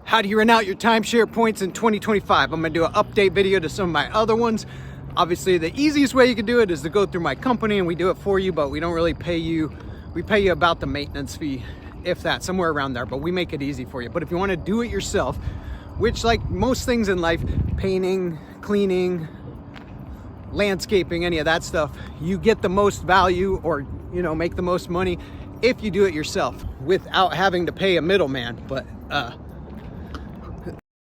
How do you rent out your timeshare points in 2025? I'm gonna do an update video to some of my other ones. Obviously, the easiest way you can do it is to go through my company and we do it for you, but we don't really pay you. We pay you about the maintenance fee, if that, somewhere around there, but we make it easy for you. But if you wanna do it yourself, which like most things in life, painting, cleaning, landscaping, any of that stuff, you get the most value or, you know, make the most money if you do it yourself without having to pay a middleman. But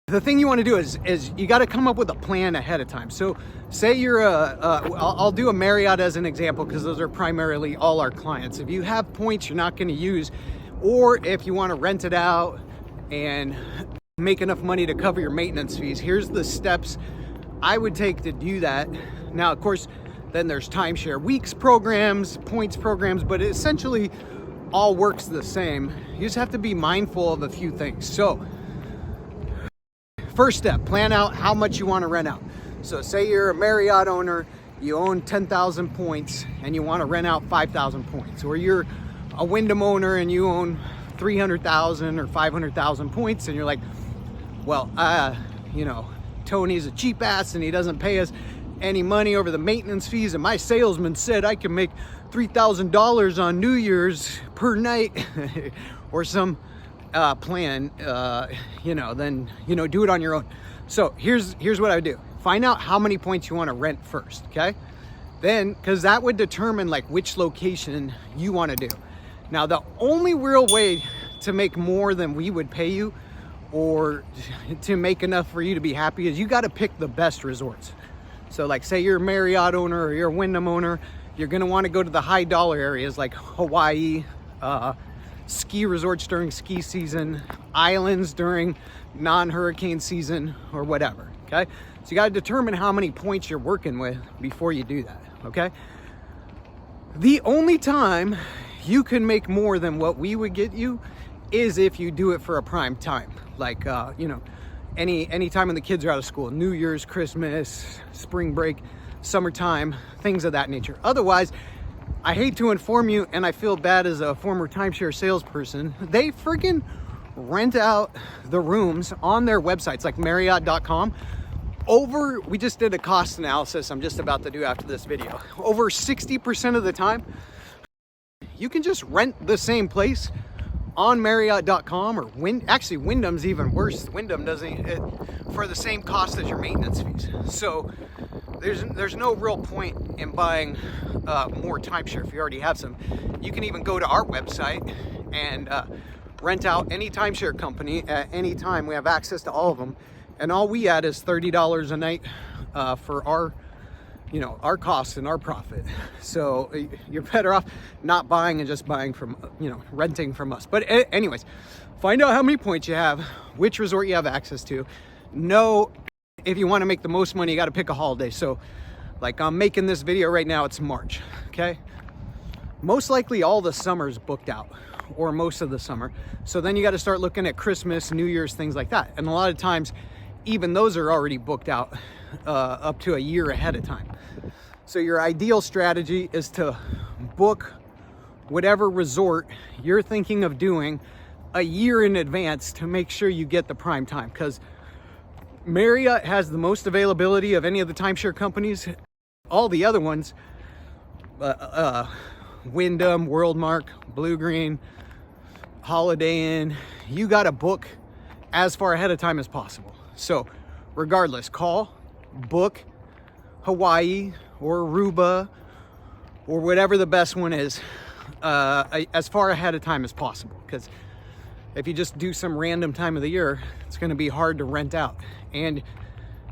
the thing you want to do is you got to come up with a plan ahead of time. So say you're I'll do a Marriott as an example because those are primarily all our clients. If you have points you're not going to use, or if you want to rent it out and make enough money to cover your maintenance fees, here's the steps I would take to do that. Now, of course, then there's timeshare weeks programs, points programs, but it essentially all works the same. You just have to be mindful of a few things. So first step, plan out how much you want to rent out. So say you're a Marriott owner, you own 10,000 points and you want to rent out 5,000 points, or you're a Wyndham owner and you own 300,000 or 500,000 points and you're like, well, you know, Tony's a cheap ass and he doesn't pay us any money over the maintenance fees, and my salesman said I can make $3,000 on New Year's per night or some plan, you know, then, you know, do it on your own. So here's what I would do. Find out how many points you want to rent first, okay? Then, because that would determine like which location you want to do. Now, the only real way to make more than we would pay you or to make enough for you to be happy is you got to pick the best resorts. So like say you're a Marriott owner or you're a Wyndham owner, you're going to want to go to the high dollar areas like Hawaii, ski resorts during ski season, islands during non-hurricane season, or whatever, okay? So you got to determine how many points you're working with before you do that, okay? The only time you can make more than what we would get you is if you do it for a prime time, like, you know, any time when the kids are out of school, New Year's, Christmas, spring break, summertime, things of that nature. Otherwise, I hate to inform you, and I feel bad as a former timeshare salesperson, they freaking rent out the rooms on their websites like Marriott.com. We just did a cost analysis I'm just about to do after this video. Over 60% of the time, you can just rent the same place on Marriott.com, or actually Wyndham's even worse. Wyndham doesn't, for the same cost as your maintenance fees. So there's no real point in buying more timeshare if you already have some. You can even go to our website and rent out any timeshare company at any time. We have access to all of them, and all we add is $30 a night for our, you know, our costs and our profit. So you're better off not buying and just buying from, you know, renting from us. But anyways, find out how many points you have, which resort you have access to. Know if you want to make the most money, you got to pick a holiday. So like I'm making this video right now, it's March, okay? Most likely all the summer's booked out, or most of the summer. So then you got to start looking at Christmas, New Year's, things like that. And a lot of times, even those are already booked out up to a year ahead of time. So your ideal strategy is to book whatever resort you're thinking of doing a year in advance to make sure you get the prime time, because Marriott has the most availability of any of the timeshare companies. All the other ones, Wyndham, Worldmark, Blue Green, Holiday Inn, you got to book as far ahead of time as possible. So regardless, call, book Hawaii or Aruba or whatever the best one is as far ahead of time as possible, because if you just do some random time of the year, it's going to be hard to rent out and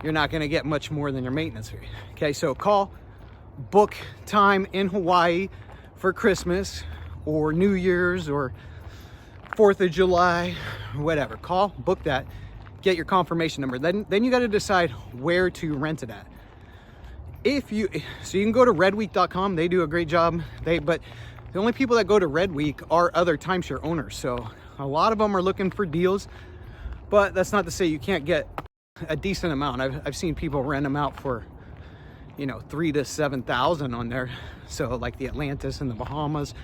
you're not going to get much more than your maintenance fee. Okay, so call, book time in Hawaii for Christmas or New Year's or 4th of July, whatever. Call, book that, get your confirmation number. Then you got to decide where to rent it at. So you can go to redweek.com. They do a great job. But the only people that go to Red Week are other timeshare owners. So a lot of them are looking for deals, but that's not to say you can't get a decent amount. I've seen people rent them out for, you know, 3,000 to 7,000 on there. So like the Atlantis and the Bahamas.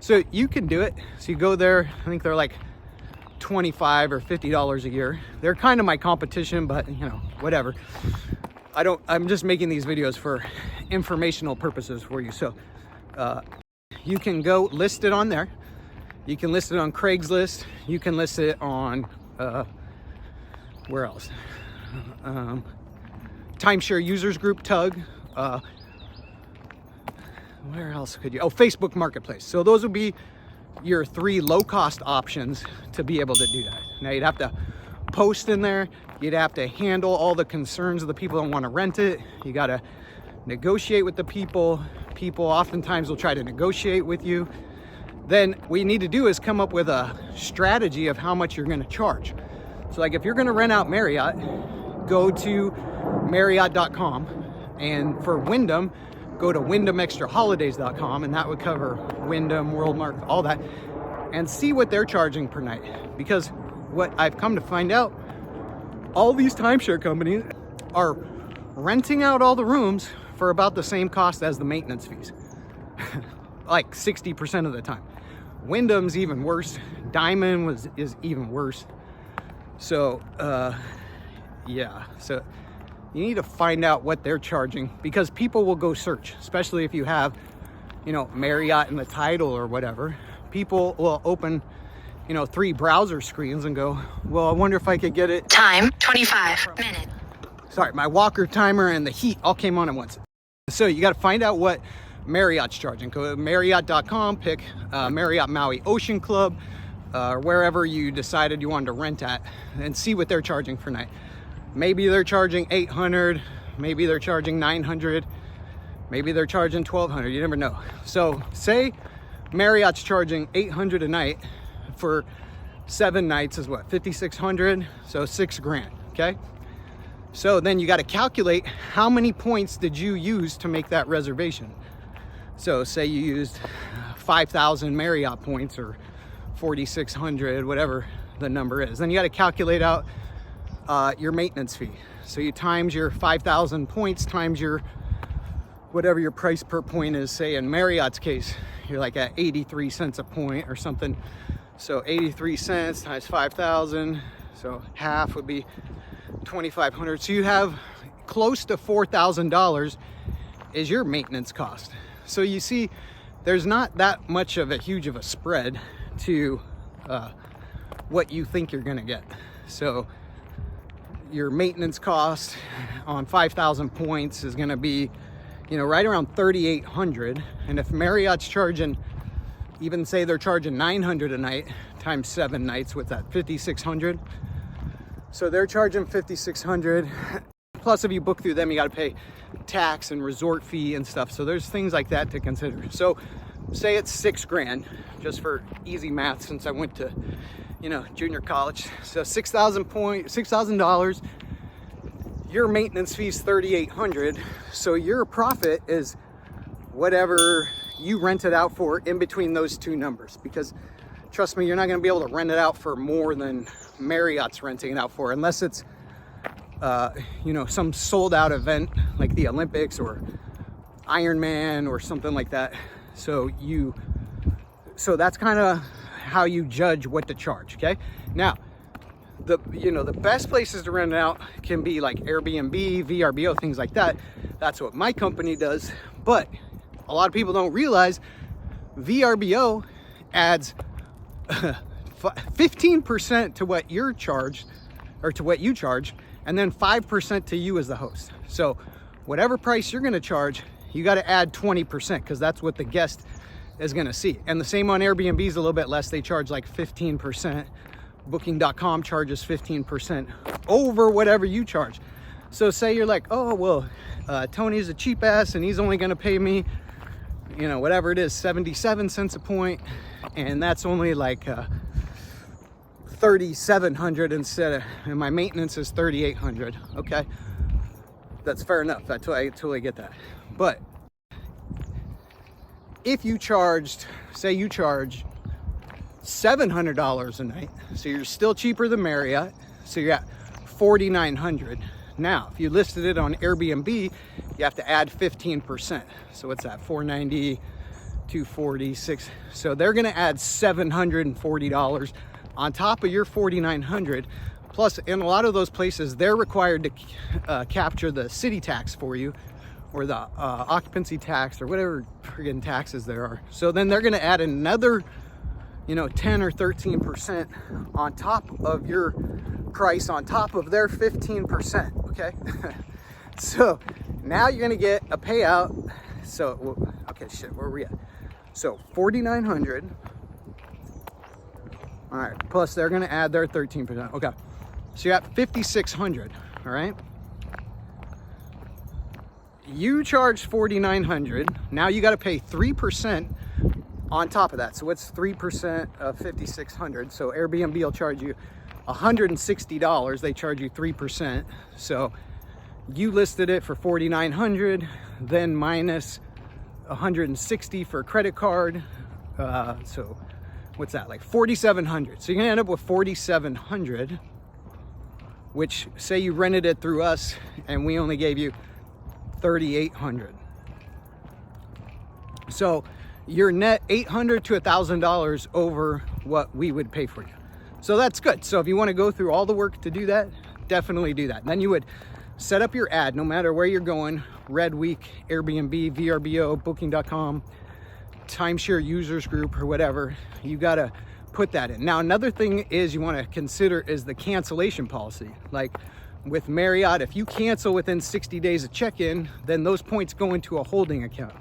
So you can do it. So you go there, I think they're like $25 or $50 a year. They're kind of my competition, but you know, whatever. I'm just making these videos for informational purposes for you. So you can go list it on there. You can list it on Craigslist. You can list it on where else? Timeshare users group, Tug. Where else could you? Oh, Facebook Marketplace. So those would be your 3 low-cost options to be able to do that. Now you'd have to post in there. You'd have to handle all the concerns of the people that want to rent it. You got to negotiate with the people. People oftentimes will try to negotiate with you. Then what you need to do is come up with a strategy of how much you're going to charge. So like if you're going to rent out Marriott, go to Marriott.com, and for Wyndham, go to WyndhamExtraHolidays.com, and that would cover Wyndham, Worldmark, all that, and see what they're charging per night. Because what I've come to find out, all these timeshare companies are renting out all the rooms for about the same cost as the maintenance fees. Like 60% of the time. Wyndham's even worse. Diamond is even worse. So yeah, so you need to find out what they're charging, because people will go search, especially if you have, you know, Marriott in the title or whatever. People will open, you know, 3 browser screens and go, well, I wonder if I could get it. Time, 25 minutes. Sorry, my walker timer and the heat all came on at once. So you got to find out what Marriott's charging. Go to Marriott.com, pick Marriott Maui Ocean Club, wherever you decided you wanted to rent at, and see what they're charging per night. Maybe they're charging $800, maybe they're charging $900, maybe they're charging $1,200. You never know. So say Marriott's charging $800 a night for 7 nights is what, $5,600, so $6,000. Okay, so then you got to calculate how many points did you use to make that reservation. So say you used 5,000 Marriott points or 4,600, whatever the number is. Then you got to calculate out your maintenance fee. So you times your 5,000 points times your whatever your price per point is. Say in Marriott's case, you're like at 83 cents a point or something. So 83 cents times 5,000, so half would be 2,500. So you have close to $4,000 is your maintenance cost. So you see, there's not that much of a huge of a spread to what you think you're gonna get. So your maintenance cost on 5,000 points is gonna be, you know, right around 3,800. And if Marriott's charging, even say they're charging $900 a night times 7 nights, with that 5,600. So they're charging 5,600. Plus, if you book through them, you got to pay tax and resort fee and stuff. So there's things like that to consider. So say it's $6,000, just for easy math, since I went to, you know, junior college. So $6,000. Your maintenance fee is $3,800. So your profit is whatever you rent it out for in between those two numbers. Because trust me, you're not going to be able to rent it out for more than Marriott's renting it out for, unless it's you know, some sold out event like the Olympics or Ironman or something like that. So that's kind of how you judge what to charge. Okay, now the best places to rent it out can be like Airbnb, VRBO, things like that. That's what my company does. But a lot of people don't realize VRBO adds 15% to what you're charged, or to what you charge, and then 5% to you as the host. So whatever price you're going to charge, you got to add 20%, because that's what the guest is going to see. And the same on Airbnb is a little bit less. They charge like 15%. Booking.com charges 15% over whatever you charge. So say you're like, oh, well, Tony's a cheap ass and he's only going to pay me, you know, whatever it is, 77 cents a point. And that's only like 3,700 instead of, and my maintenance is 3,800. Okay, that's fair enough. I totally get that. But if you charged, say you charge $700 a night, so you're still cheaper than Marriott, so you're at 4,900. Now if you listed it on Airbnb, you have to add 15%. So what's that? 490, 246. So they're going to add $740 on top of your $4,900. Plus, in a lot of those places, they're required to capture the city tax for you, or the occupancy tax, or whatever friggin' taxes there are. So then they're gonna add another, 10 or 13% on top of your price, on top of their 15%, okay? So now you're gonna get a payout. So, okay, shit, where are we at? So $4,900. All right, plus they're gonna add their 13%, okay. So you got $5,600, all right? You charge $4,900. Now you got to pay 3% on top of that. So what's 3% of $5,600? So Airbnb will charge you $160. They charge you 3%. So you listed it for $4,900, then minus $160 for a credit card. So what's that, like $4,700? So you're gonna end up with $4,700, which, say you rented it through us and we only gave you $3,800. So you're net $800 to $1,000 over what we would pay for you. So that's good. So if you want to go through all the work to do that, definitely do that. And then you would set up your ad no matter where you're going: Red Week, Airbnb, VRBO, Booking.com, Timeshare users group, or whatever. You got to put that in. Now, another thing is you want to consider is the cancellation policy. Like with Marriott, if you cancel within 60 days of check-in, then those points go into a holding account.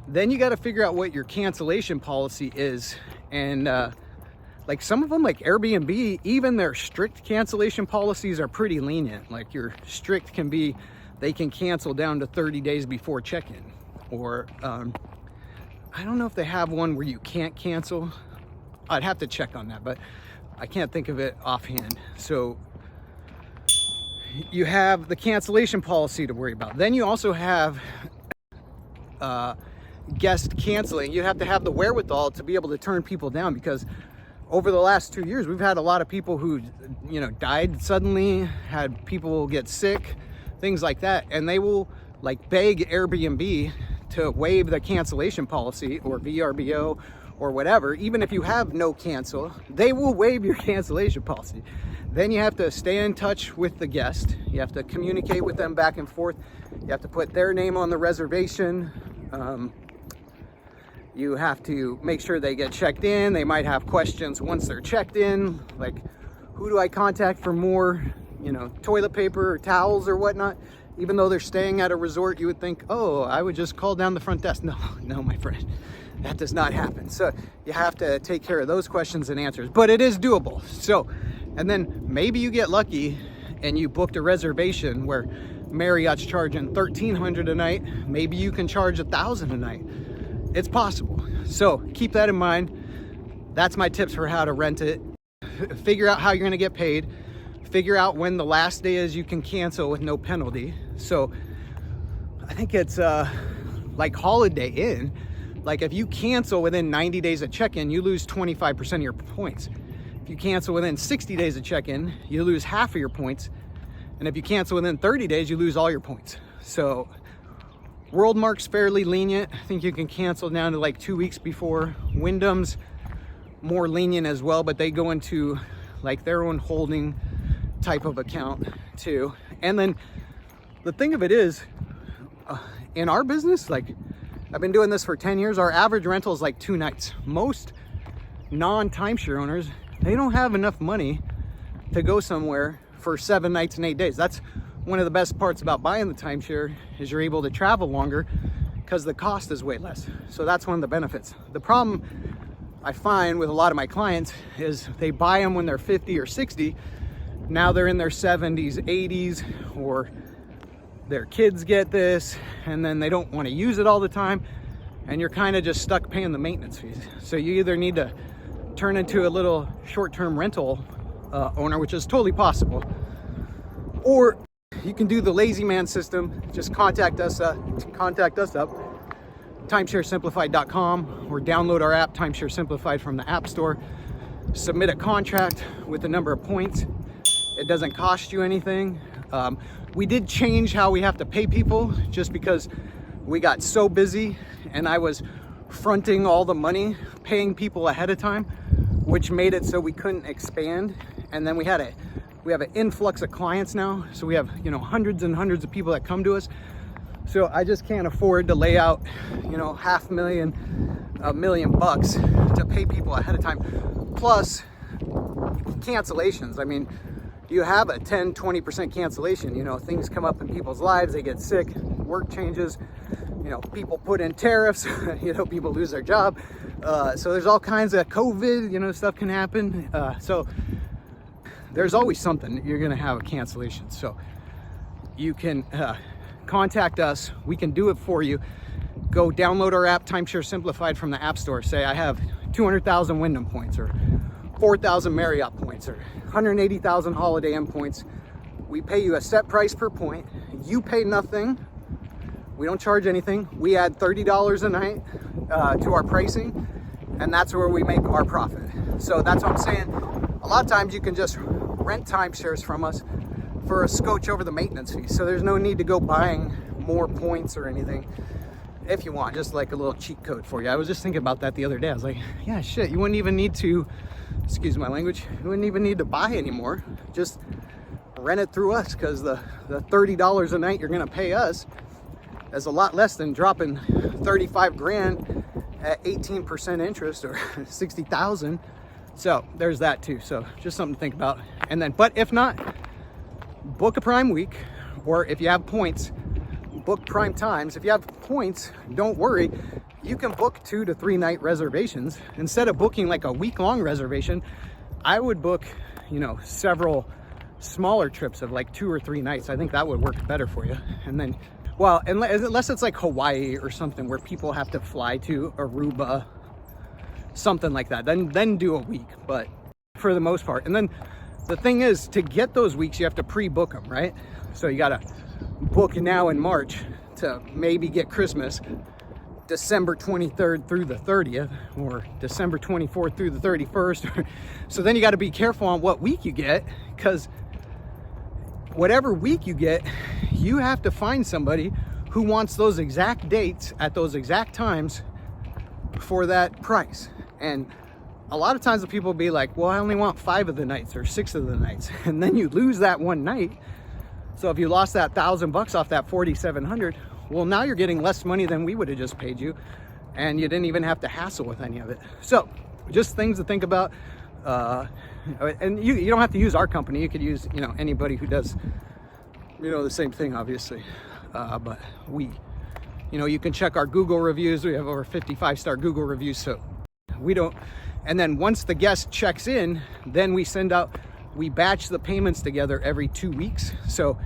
Then you got to figure out what your cancellation policy is. And like some of them, like Airbnb, even their strict cancellation policies are pretty lenient. Like your strict can be, they can cancel down to 30 days before check-in. Or I don't know if they have one where you can't cancel. I'd have to check on that, but I can't think of it offhand. So you have the cancellation policy to worry about. Then you also have guest canceling. You have to have the wherewithal to be able to turn people down, because over the last 2 years, we've had a lot of people who, died suddenly, had people get sick, things like that. And they will like beg Airbnb to waive the cancellation policy, or VRBO, or whatever. Even if you have no cancel, they will waive your cancellation policy. Then you have to stay in touch with the guest. You have to communicate with them back and forth. You have to put their name on the reservation. You have to make sure they get checked in. They might have questions once they're checked in, like, who do I contact for more, toilet paper or towels or whatnot? Even though they're staying at a resort, you would think, oh, I would just call down the front desk. No, my friend, that does not happen. So you have to take care of those questions and answers, but it is doable. So, and then maybe you get lucky and you booked a reservation where Marriott's charging $1,300 a night. Maybe you can charge $1,000 a night. It's possible. So keep that in mind. That's my tips for how to rent it. Figure out how you're gonna get paid. Figure out when the last day is you can cancel with no penalty. So I think it's like Holiday Inn. Like if you cancel within 90 days of check-in, you lose 25% of your points. If you cancel within 60 days of check-in, you lose half of your points. And if you cancel within 30 days, you lose all your points. So Worldmark's fairly lenient. I think you can cancel down to like 2 weeks before. Wyndham's more lenient as well, but they go into like their own holding type of account too. And then the thing of it is, in our business, like I've been doing this for 10 years, our average rental is like 2 nights. Most non-timeshare owners, they don't have enough money to go somewhere for 7 nights and 8 days. That's one of the best parts about buying the timeshare, is you're able to travel longer because the cost is way less. So that's one of the benefits. The problem I find with a lot of my clients is they buy them when they're 50 or 60. Now they're in their 70s, 80s, or their kids get this, and then they don't want to use it all the time, and you're kind of just stuck paying the maintenance fees. So you either need to turn into a little short-term rental owner, which is totally possible, or you can do the lazy man system. Just contact us up, timesharesimplified.com, or download our app, Timeshare Simplified, from the App Store. Submit a contract with the number of points. It doesn't cost you anything. We did change how we have to pay people, just because we got so busy and I was fronting all the money, paying people ahead of time. which made it so we couldn't expand. And then we have an influx of clients now. So we have, you know, hundreds and hundreds of people that come to us. So I just can't afford to lay out, you know, $500,000, $1 million bucks to pay people ahead of time. Plus cancellations. I mean, you have a 10-20% cancellation. You know, things come up in people's lives, they get sick, work changes, you know, people put in tariffs, you know, people lose their job. So there's all kinds of COVID, you know, stuff can happen. So there's always something that you're gonna have a cancellation. So you can contact us, we can do it for you. Go download our app, Timeshare Simplified, from the App Store. Say I have 200,000 Wyndham points, or 4,000 Marriott points, or 180,000 Holiday Inn points. We pay you a set price per point. You pay nothing. We don't charge anything. We add $30 a night to our pricing, and that's where we make our profit. So that's what I'm saying. A lot of times you can just rent timeshares from us for a scotch over the maintenance fee. So there's no need to go buying more points or anything. If you want, just like a little cheat code for you. I was just thinking about that the other day. I was like, yeah, shit, you wouldn't even need to, excuse my language, you wouldn't even need to buy anymore. Just rent it through us, because the $30 a night you're gonna pay us is a lot less than dropping 35 grand at 18% interest, or 60,000. So there's that too. So just something to think about. And then, but if not, book a prime week, or if you have points, book prime times. If you have points, don't worry, you can book 2 to 3 night reservations instead of booking like a week-long reservation. I would book, you know, several smaller trips of like 2 or 3 nights. I think that would work better for you. And then, well, unless it's like Hawaii or something where people have to fly to Aruba, something like that, then do a week. But for the most part, and then the thing is, to get those weeks you have to pre-book them, right? So you gotta book now in March to maybe get Christmas, December 23rd through the 30th, or December 24th through the 31st. So then you got to be careful on what week you get, because whatever week you get, you have to find somebody who wants those exact dates at those exact times for that price. And a lot of times the people will be like, well, I only want 5 of the nights or 6 of the nights, and then you lose that one night. So if you lost that $1,000 off that 4,700, well, now you're getting less money than we would have just paid you, and you didn't even have to hassle with any of it. So just things to think about. And you don't have to use our company. You could use, you know, anybody who does, you know, the same thing, obviously. But we, you know, you can check our Google reviews. We have over 55-star Google reviews. So we don't, and then once the guest checks in, then we batch the payments together every 2 weeks. So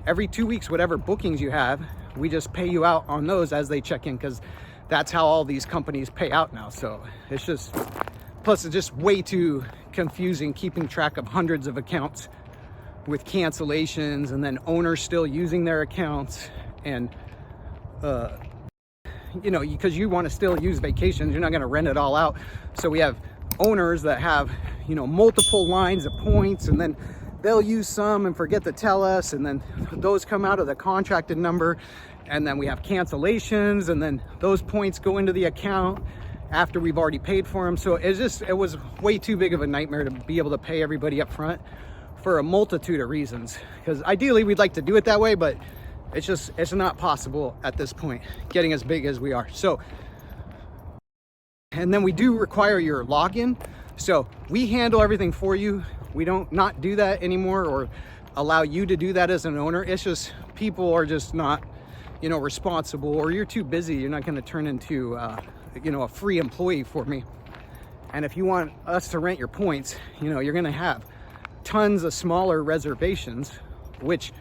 every 2 weeks, whatever bookings you have, we just pay you out on those as they check in, because that's how all these companies pay out now. So it's just, plus it's just way too confusing keeping track of hundreds of accounts with cancellations, and then owners still using their accounts. And you know, because you want to still use vacations, you're not going to rent it all out. So we have owners that have, you know, multiple lines of points, and then they'll use some and forget to tell us, and then those come out of the contracted number, and then we have cancellations, and then those points go into the account after we've already paid for them. So it was way too big of a nightmare to be able to pay everybody up front for a multitude of reasons, because ideally we'd like to do it that way, but it's not possible at this point, getting as big as we are. So, and then we do require your login. So we handle everything for you. We don't not do that anymore, or allow you to do that as an owner. It's just people are just not, you know, responsible, or you're too busy. You're not going to turn into, you know, a free employee for me. And if you want us to rent your points, you know, you're going to have tons of smaller reservations, which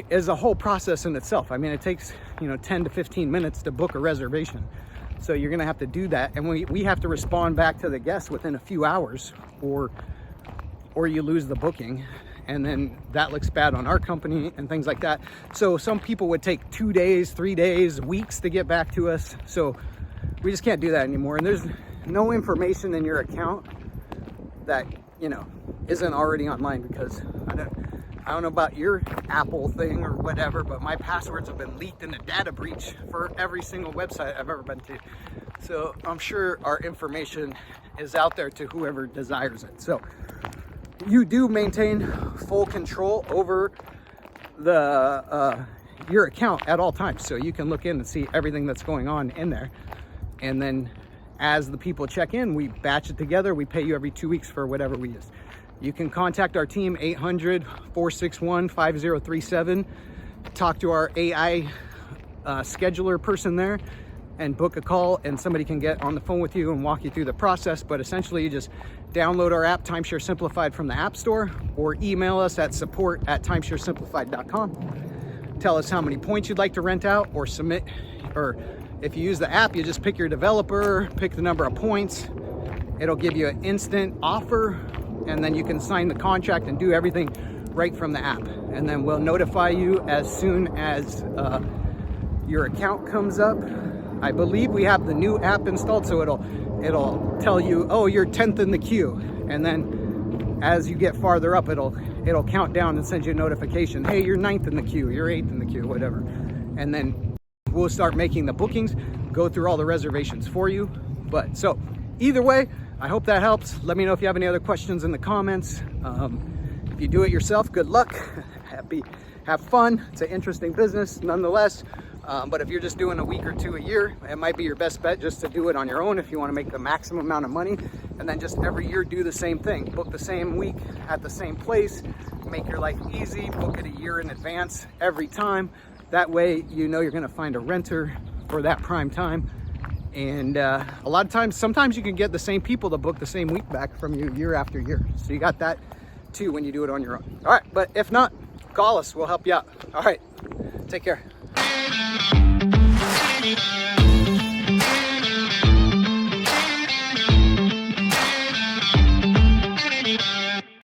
is a whole process in itself. I mean, it takes, you know, 10 to 15 minutes to book a reservation. So you're gonna have to do that, and we have to respond back to the guests within a few hours, or you lose the booking, and then that looks bad on our company and things like that. So some people would take 2 days, 3 days, weeks to get back to us. So we just can't do that anymore. And there's no information in your account that, you know, isn't already online, because I don't know about your Apple thing or whatever, but my passwords have been leaked in a data breach for every single website I've ever been to. So I'm sure our information is out there to whoever desires it. So you do maintain full control over the your account at all times. So you can look in and see everything that's going on in there. And then as the people check in, we batch it together. We pay you every 2 weeks for whatever we use. You can contact our team, 800-461-5037. Talk to our AI scheduler person there and book a call, and somebody can get on the phone with you and walk you through the process. But essentially, you just download our app, Timeshare Simplified, from the App Store, or email us at support@timesharesimplified.com. Tell us how many points you'd like to rent out, or submit, or if you use the app, you just pick your developer, pick the number of points. It'll give you an instant offer, and then you can sign the contract and do everything right from the app. And then we'll notify you as soon as your account comes up. I believe we have the new app installed, so it'll tell you, oh, you're 10th in the queue. And then as you get farther up, it'll count down and send you a notification. Hey, you're 9th in the queue, you're 8th in the queue, whatever. And then we'll start making the bookings, go through all the reservations for you. But so either way, I hope that helps. Let me know if you have any other questions in the comments. If you do it yourself, good luck. Have fun. It's an interesting business nonetheless. But if you're just doing a week or two a year, it might be your best bet just to do it on your own if you want to make the maximum amount of money. And then just every year do the same thing. Book the same week at the same place. Make your life easy. Book it a year in advance every time. That way you know you're going to find a renter for that prime time. And a lot of times, sometimes you can get the same people to book the same week back from you year after year. So you got that too when you do it on your own. All right, but if not, call us. We'll help you out. All right, take care.